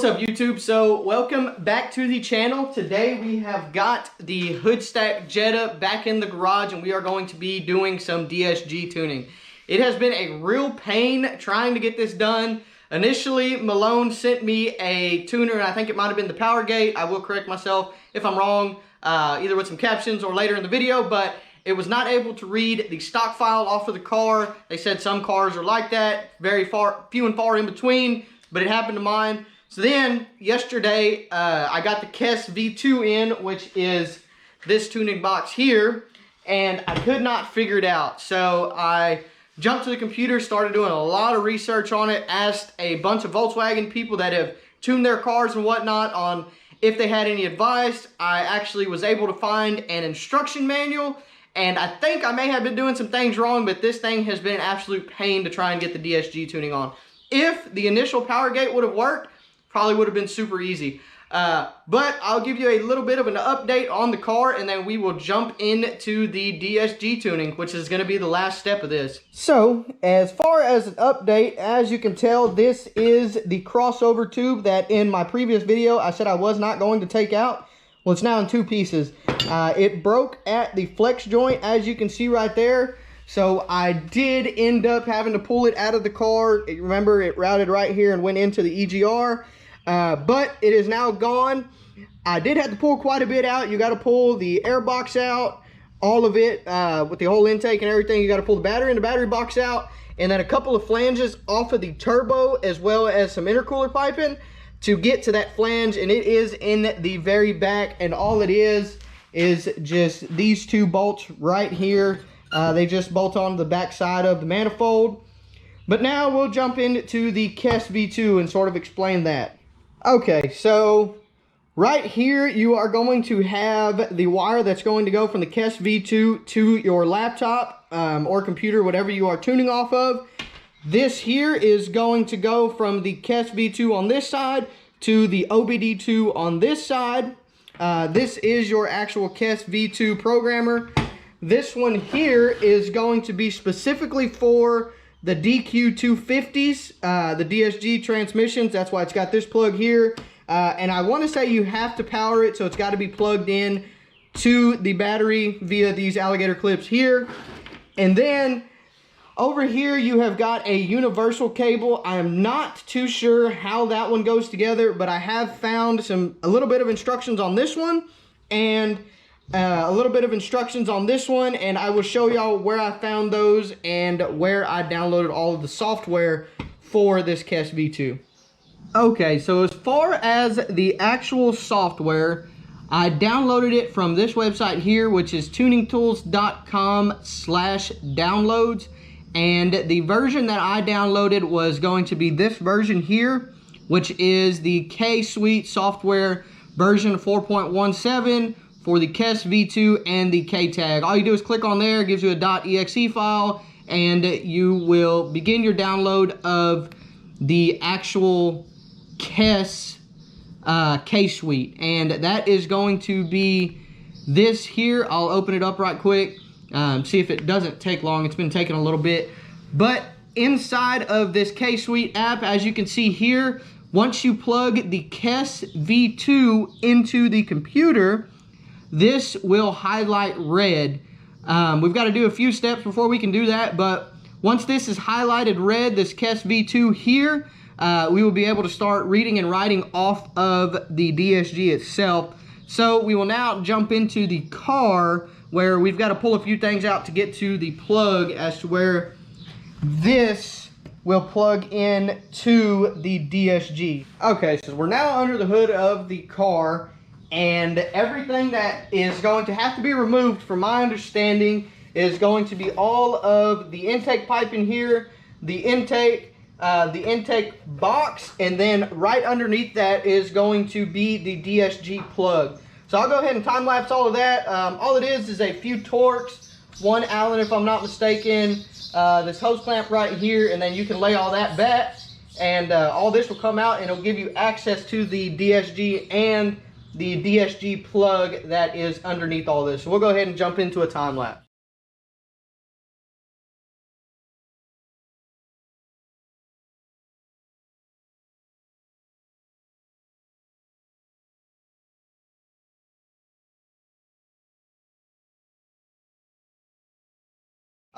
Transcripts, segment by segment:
What's up, YouTube? So welcome back to the channel. Today we have got the hood stack Jetta back in the garage and we are going to be doing some DSG tuning. It has been a real pain trying to get this done. Initially, Malone sent me a tuner and I think it might have been the Power Gate. I will correct myself if I'm wrong, either with some captions or later in the video, but it was not able to read the stock file off of the car. They said some cars are like that, few and far in between, but it happened to mine. So then, yesterday, I got the Kess V2 in, which is this tuning box here, and I could not figure it out. So I jumped to the computer, started doing a lot of research on it, asked a bunch of Volkswagen people that have tuned their cars and whatnot on if they had any advice. I actually was able to find an instruction manual, and I think I may have been doing some things wrong, but this thing has been an absolute pain to try and get the DSG tuning on. If the initial Power Gate would have worked, probably would have been super easy. But I'll give you a little bit of an update on the car and then we will jump into the DSG tuning, which is going to be the last step of this. So, as far as an update, as you can tell, this is the crossover tube that in my previous video I said I was not going to take out. Well, it's now in two pieces. It broke at the flex joint, as you can see right there. So I did end up having to pull it out of the car. Remember, it routed right here and went into the EGR. But it is now gone. I did have to pull quite a bit out. You got to pull the air box out, all of it, with the whole intake and everything. You got to pull the battery and the battery box out, and then a couple of flanges off of the turbo, as well as some intercooler piping to get to that flange, and it is in the very back, and all it is just these two bolts right here. They just bolt onto the back side of the manifold. But now we'll jump into the Kess V2 and sort of explain that. Okay, so right here you are going to have the wire that's going to go from the Kess V2 to your laptop or computer, whatever you are tuning off of. This here is going to go from the Kess V2 on this side to the OBD2 on this side. This is your actual Kess V2 programmer. This one here is going to be specifically for the DQ250s, the DSG transmissions. That's why it's got this plug here. And I want to say you have to power it, so it's got to be plugged in to the battery via these alligator clips here. And then over here you have got a universal cable. I am not too sure how that one goes together, but I have found a little bit of instructions on this one and a little bit of instructions on this one, and I will show y'all where I found those and where I downloaded all of the software for this Kess V2. Okay, so as far as the actual software, I downloaded it from this website here, which is tuningtools.com/downloads, and the version that I downloaded was going to be this version here, which is the Kess Software version 4.17 for the Kess V2 and the K-Tag. All you do is click on there, it gives you a .exe file, and you will begin your download of the actual Kess K-Suite. And that is going to be this here. I'll open it up right quick, see if it doesn't take long. It's been taking a little bit. But inside of this K-Suite app, as you can see here, once you plug the Kess V2 into the computer, this will highlight red. We've got to do a few steps before we can do that, but once this is highlighted red, this Kess V2 here, we will be able to start reading and writing off of the DSG itself. So we will now jump into the car where we've got to pull a few things out to get to the plug as to where this will plug in to the DSG. Okay, so we're now under the hood of the car, and everything that is going to have to be removed, from my understanding, is going to be all of the intake pipe in here, the intake box, and then right underneath that is going to be the DSG plug. So I'll go ahead and time lapse all of that. All it is a few Torx, one Allen if I'm not mistaken, this hose clamp right here, and then you can lay all that back, and all this will come out and it'll give you access to the DSG and the DSG plug that is underneath all this. So we'll go ahead and jump into a time lapse.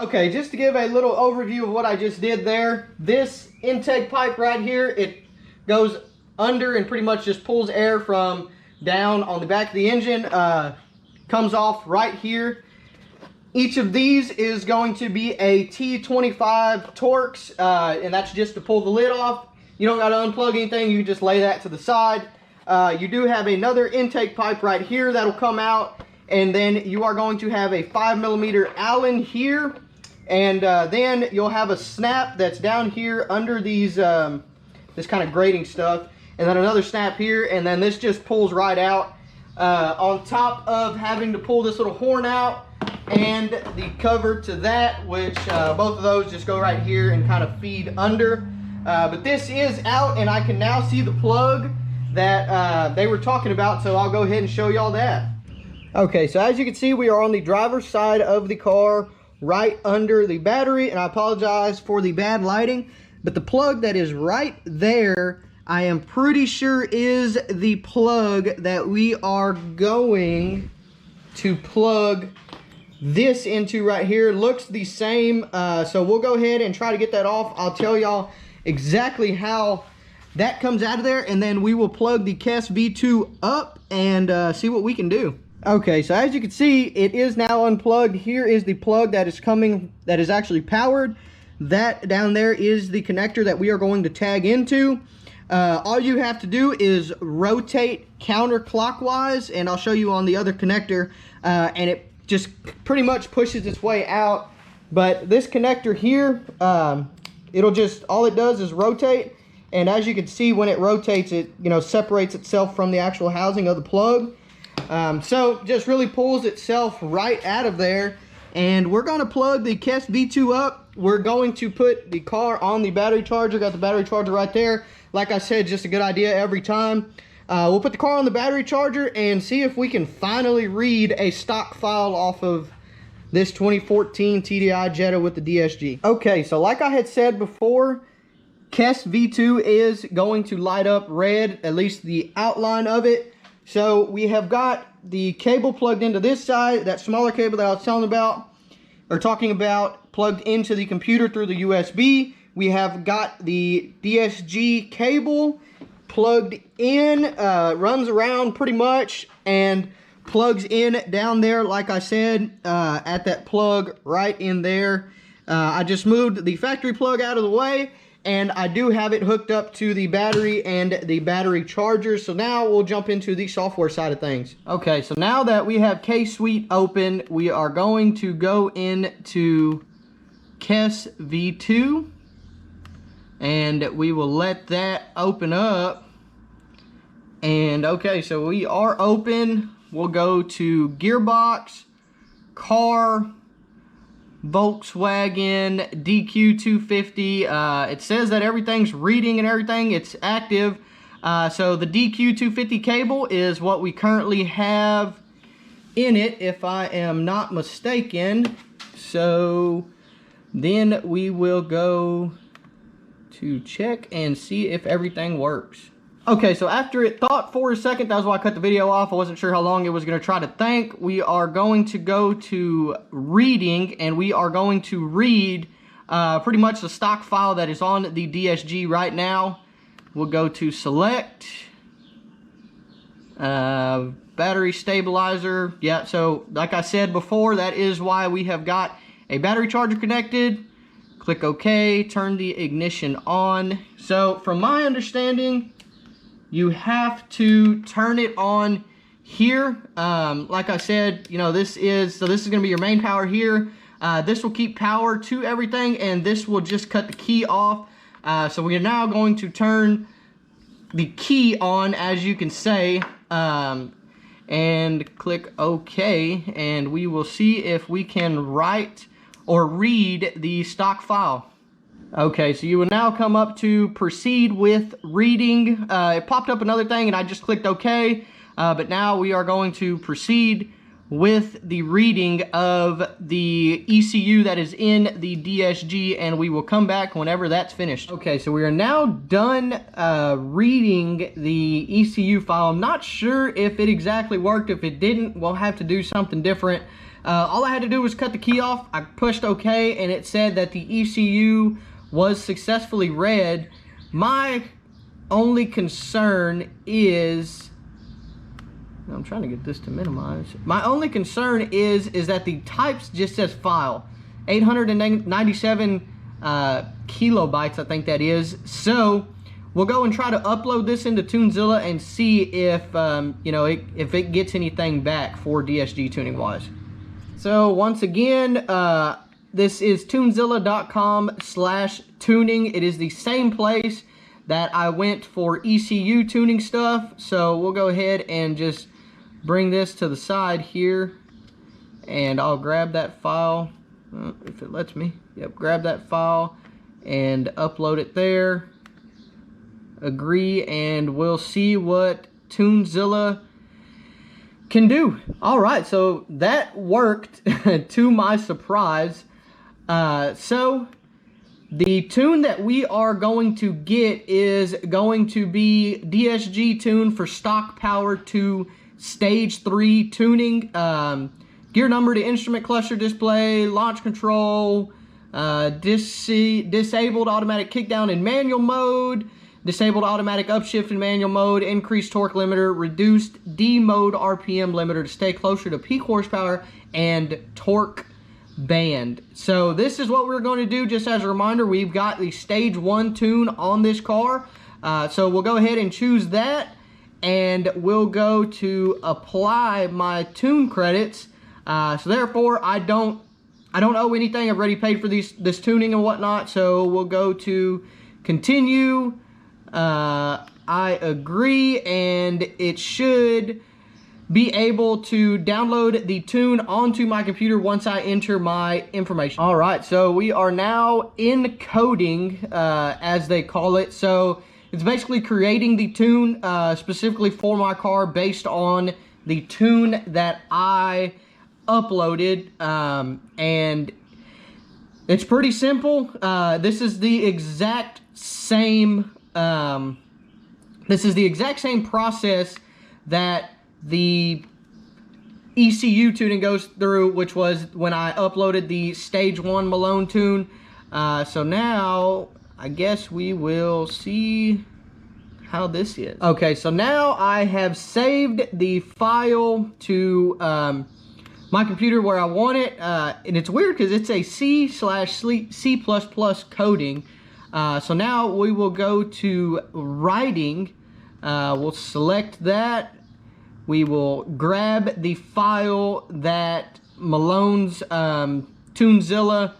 Okay, just to give a little overview of what I just did there, this intake pipe right here, it goes under and pretty much just pulls air from down on the back of the engine, comes off right here. Each of these is going to be a T25 Torx, and that's just to pull the lid off. You don't got to unplug anything, you just lay that to the side. You do have another intake pipe right here that'll come out, and then you are going to have a 5mm Allen here, and then you'll have a snap that's down here under these this kind of grating stuff, and then another snap here, and then this just pulls right out. On top of having to pull this little horn out and the cover to that, which both of those just go right here and kind of feed under. But this is out, and I can now see the plug that they were talking about, so I'll go ahead and show y'all that. Okay, so as you can see, we are on the driver's side of the car, right under the battery, and I apologize for the bad lighting, but the plug that is right there, I am pretty sure is the plug that we are going to plug this into right here. Looks the same, so we'll go ahead and try to get that off. I'll tell y'all exactly how that comes out of there, and then we will plug the Kess V2 up and see what we can do. Okay, so as you can see, it is now unplugged. Here is the plug that is coming, that is actually powered. That down there is the connector that we are going to tag into. All you have to do is rotate counterclockwise, and I'll show you on the other connector, and it just pretty much pushes its way out. But this connector here, it'll just, all it does is rotate, and as you can see, when it rotates, it separates itself from the actual housing of the plug. So just really pulls itself right out of there, and we're going to plug the Kess V2 up. We're going to put the car on the battery charger. Got the battery charger right there. Like I said, just a good idea every time. We'll put the car on the battery charger and see if we can finally read a stock file off of this 2014 TDI Jetta with the DSG. Okay, so like I had said before, Kess V2 is going to light up red, at least the outline of it. So we have got the cable plugged into this side, that smaller cable that I was talking about, plugged into the computer through the USB. We have got the DSG cable plugged in, runs around pretty much, and plugs in down there, like I said, at that plug right in there. I just moved the factory plug out of the way, and I do have it hooked up to the battery and the battery charger. So now we'll jump into the software side of things. Okay, so now that we have K-Suite open, we are going to go into Kess V2, and we will let that open up. And okay, so we are open. We'll go to gearbox, car, Volkswagen DQ250. It says that everything's reading and everything, it's active. So the DQ250 cable is what we currently have in it, if I am not mistaken. So then we will go to check and see if everything works. Okay, so after it thought for a second, that was why I cut the video off. I wasn't sure how long it was going to try to think. We are going to go to reading, and we are going to read pretty much the stock file that is on the DSG right now. We'll go to select, battery stabilizer. Yeah, so like I said before, that is why we have got a battery charger connected. Click OK, turn the ignition on. So from my understanding, you have to turn it on here. Like I said, this is going to be your main power here. This will keep power to everything, and this will just cut the key off. So we are now going to turn the key on, as you can say, and click OK, and we will see if we can write or read the stock file. Okay, so you will now come up to proceed with reading. It popped up another thing, and I just clicked OK. But now we are going to proceed with the reading of the ECU that is in the DSG, and we will come back whenever that's finished. Okay, so we are now done reading the ECU file. I'm not sure if it exactly worked. If it didn't, we'll have to do something different. All I had to do was cut the key off. I pushed OK, and it said that the ECU was successfully read. My only concern is, I'm trying to get this to minimize. My only concern is that the types just says file. 897 kilobytes, I think that is. So we'll go and try to upload this into Tunezilla and see if you know, if it gets anything back for DSG tuning wise. So once again, this is tunezilla.com/tuning. It is the same place that I went for ECU tuning stuff. So we'll go ahead and just bring this to the side here, and I'll grab that file, if it lets me. Yep, grab that file and upload it there. Agree, and we'll see what Tunezilla can do. All right, so that worked to my surprise. So the tune that we are going to get is going to be DSG tune for stock power to stage 3 tuning, gear number to instrument cluster display, launch control, disabled automatic kickdown in manual mode, disabled automatic upshift in manual mode, increased torque limiter, reduced D mode RPM limiter to stay closer to peak horsepower, and torque band. So this is what we're going to do. Just as a reminder, we've got the stage 1 tune on this car. So we'll go ahead and choose that, and we'll go to apply my tune credits. So therefore, I don't owe anything. I've already paid for this tuning and whatnot. So we'll go to continue. I agree, and it should be able to download the tune onto my computer once I enter my information. All right, so we are now encoding, as they call it. So it's basically creating the tune specifically for my car based on the tune that I uploaded, and it's pretty simple. This is the exact same process that the ECU tuning goes through, which was when I uploaded the stage 1 Malone tune. So now I guess we will see how this is. Okay, so now I have saved the file to my computer where I want it, and it's weird because it's a C/C++ coding. So now we will go to writing. We'll select that. We will grab the file that Malone's Tunezilla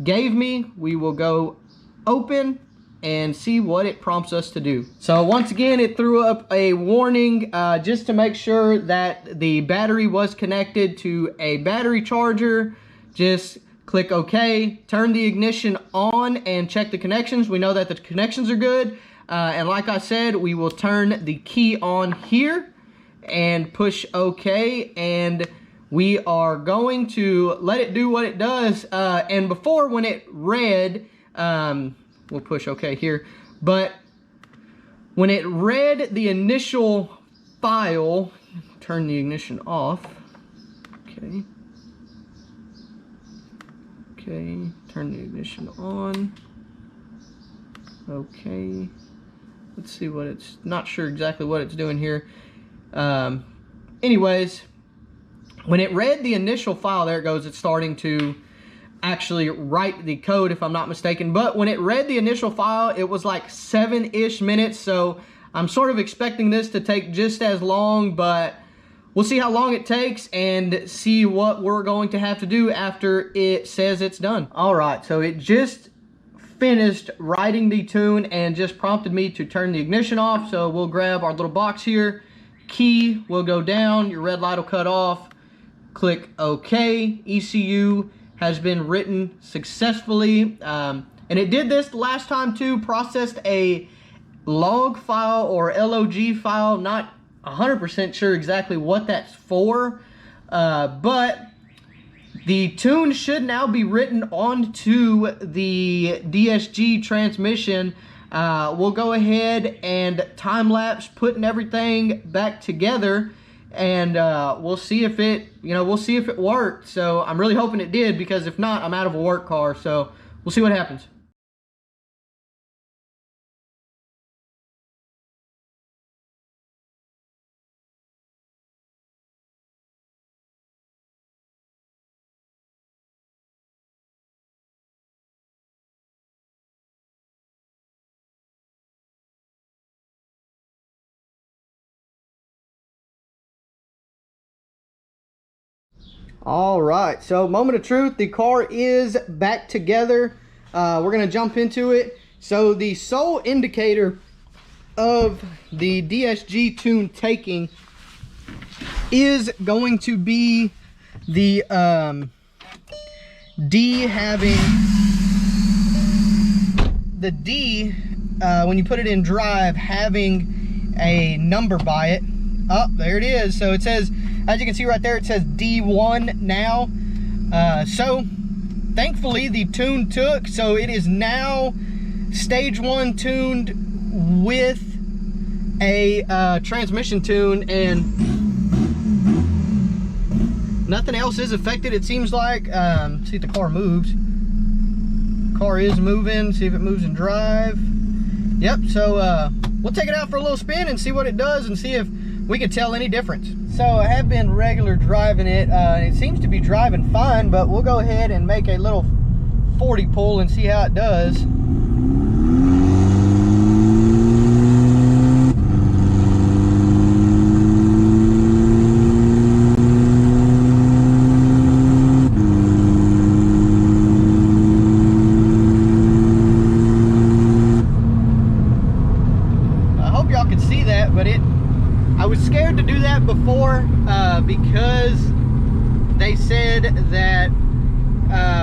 gave me. We will go open and see what it prompts us to do. So once again, it threw up a warning just to make sure that the battery was connected to a battery charger. Just click OK, turn the ignition on, and check the connections. We know that the connections are good. And like I said, we will turn the key on here and push OK, and we are going to let it do what it does. And before, when it read, we'll push OK here, but when it read the initial file, turn the ignition off. Okay. Okay, turn the ignition on. Okay. Let's see what it's, not sure exactly what it's doing here. Anyways, when it read the initial file, there it goes, it's starting to actually write the code, if I'm not mistaken. But when it read the initial file, it was like 7-ish minutes, so I'm sort of expecting this to take just as long, but we'll see how long it takes and see what we're going to have to do after it says it's done. All right, so it just finished writing the tune and just prompted me to turn the ignition off. So we'll grab our little box here, key will go down, your red light will cut off, click OK. ECU has been written successfully, and it did this last time too, processed a log file or LOG file, not 100% sure exactly what that's for, But the tune should now be written onto the DSG transmission. We'll go ahead and time-lapse putting everything back together, and we'll see if it, we'll see if it worked. So I'm really hoping it did, because if not, I'm out of a work car. So we'll see what happens. All right, so moment of truth, the car is back together. We're gonna jump into it. So the sole indicator of the DSG tune taking is going to be the D having, the D, when you put it in drive, having a number by it. Oh, there it is. So it says, as you can see right there, it says D1 now. So thankfully the tune took, so it is now stage 1 tuned with a transmission tune, and nothing else is affected, it seems like. See if the car moves. Car is moving. See if it moves in drive. Yep, so we'll take it out for a little spin and see what it does, and see if we can tell any difference. So I have been regular driving it. It seems to be driving fine, but we'll go ahead and make a little 40 pull and see how it does. I hope y'all can see that, but I was scared to do that before because they said that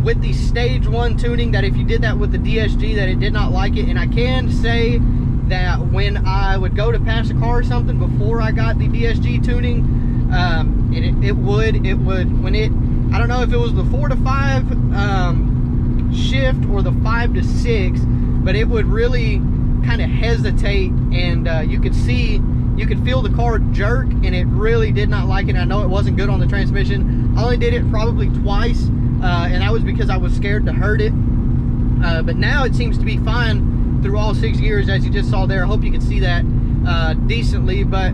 with the stage 1 tuning, that if you did that with the DSG, that it did not like it. And I can say that when I would go to pass a car or something before I got the DSG tuning, it would when it, I don't know if it was the 4 to 5 shift or the 5 to 6, but it would really kind of hesitate, and you could feel the car jerk, and it really did not like it. I know it wasn't good on the transmission. I only did it probably twice, and that was because I was scared to hurt it. But now it seems to be fine through all 6 gears, as you just saw there. I hope you can see that decently, but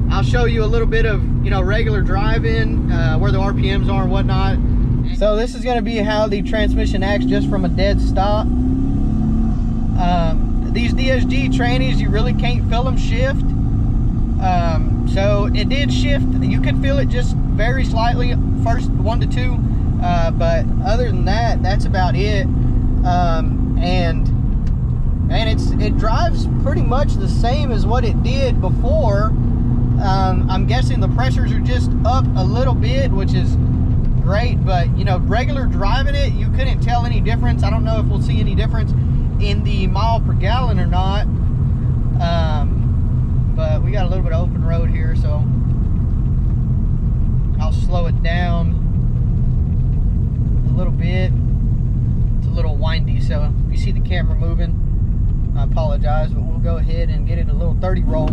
I'll show you a little bit of, regular driving, where the RPMs are and whatnot. So this is going to be how the transmission acts just from a dead stop. These DSG trannies, you really can't feel them shift. So it did shift. You could feel it just very slightly, first 1 to 2, but other than that, that's about it. And it drives pretty much the same as what it did before. I'm guessing the pressures are just up a little bit, which is great, but regular driving it, you couldn't tell any difference. I don't know if we'll see any difference in the mile per gallon or not. But we got a little bit of open road here, so I'll slow it down a little bit. It's a little windy, so if you see the camera moving, I apologize, but we'll go ahead and get it a little 30 roll.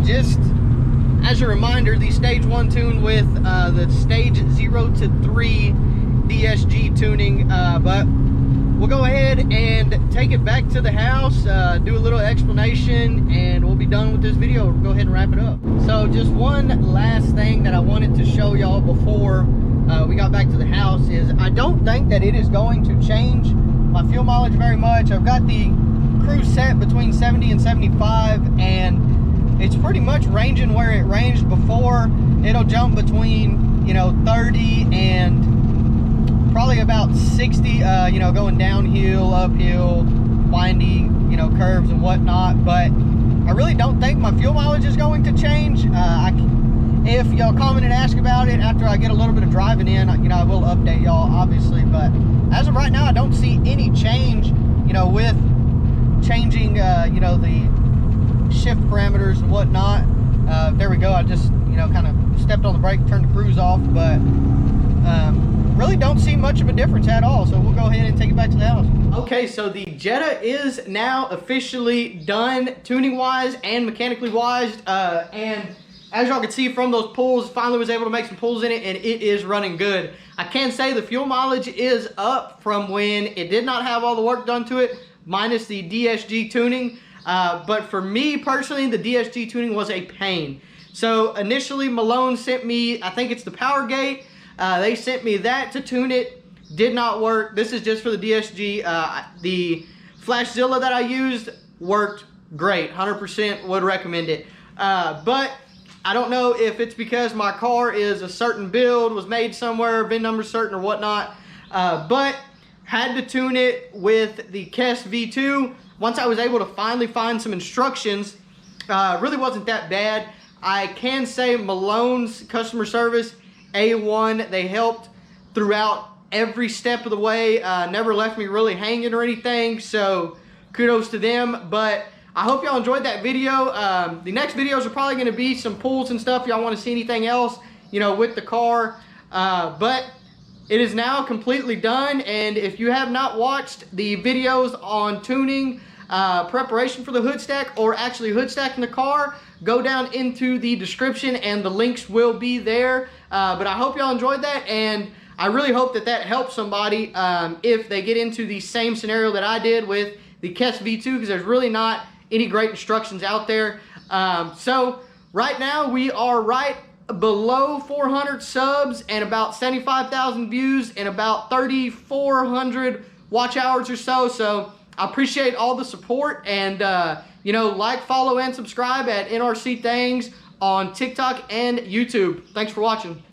Just as a reminder, the stage 1 tune with the stage 0 to 3 DSG tuning, but we'll go ahead and take it back to the house, do a little explanation, and we'll be done with this video. We'll go ahead and wrap it up. So just one last thing that I wanted to show y'all before we got back to the house is I don't think that it is going to change my fuel mileage very much. I've got the cruise set between 70 and 75, and it's pretty much ranging where it ranged before. It'll jump between 30 and probably about 60, going downhill, uphill, windy, you know, curves and whatnot. But I really don't think my fuel mileage is going to change. If y'all comment and ask about it after I get a little bit of driving in, you know, I will update y'all, obviously. But as of right now, I don't see any change, you know, with changing, you know, the shift parameters and whatnot. There we go. I just, you know, kind of stepped on the brake, turned the cruise off, but really don't see much of a difference at all. So we'll go ahead and take it back to the house. Okay, so the Jetta is now officially done tuning wise and mechanically wise, and as y'all can see from those pulls, finally was able to make some pulls in it, and it is running good. I can say the fuel mileage is up from when it did not have all the work done to it, minus the DSG tuning. But for me personally, the DSG tuning was a pain. So initially Malone sent me, I think it's the power gate. They sent me that to tune it. Did not work. This is just for the DSG. The Flashzilla that I used worked great. 100% would recommend it. But I don't know if it's because my car is a certain build, was made somewhere, VIN number certain or whatnot. But had to tune it with the Kess V2. Once I was able to finally find some instructions, really wasn't that bad. I can say Malone's customer service, A1, they helped throughout every step of the way, never left me really hanging or anything, so kudos to them. But I hope y'all enjoyed that video. The next videos are probably going to be some pulls and stuff. Y'all want to see anything else, you know, with the car. But it is now completely done, and if you have not watched the videos on tuning, preparation for the hood stack, or actually hood stacking the car, go down into the description and the links will be there. But I hope y'all enjoyed that, and I really hope that that helps somebody if they get into the same scenario that I did with the Kess V2, because there's really not any great instructions out there. So right now we are right below 400 subs and about 75,000 views and about 3,400 watch hours or so. So I appreciate all the support, and you know, like, follow, and subscribe at NRC Things on TikTok and YouTube. Thanks for watching.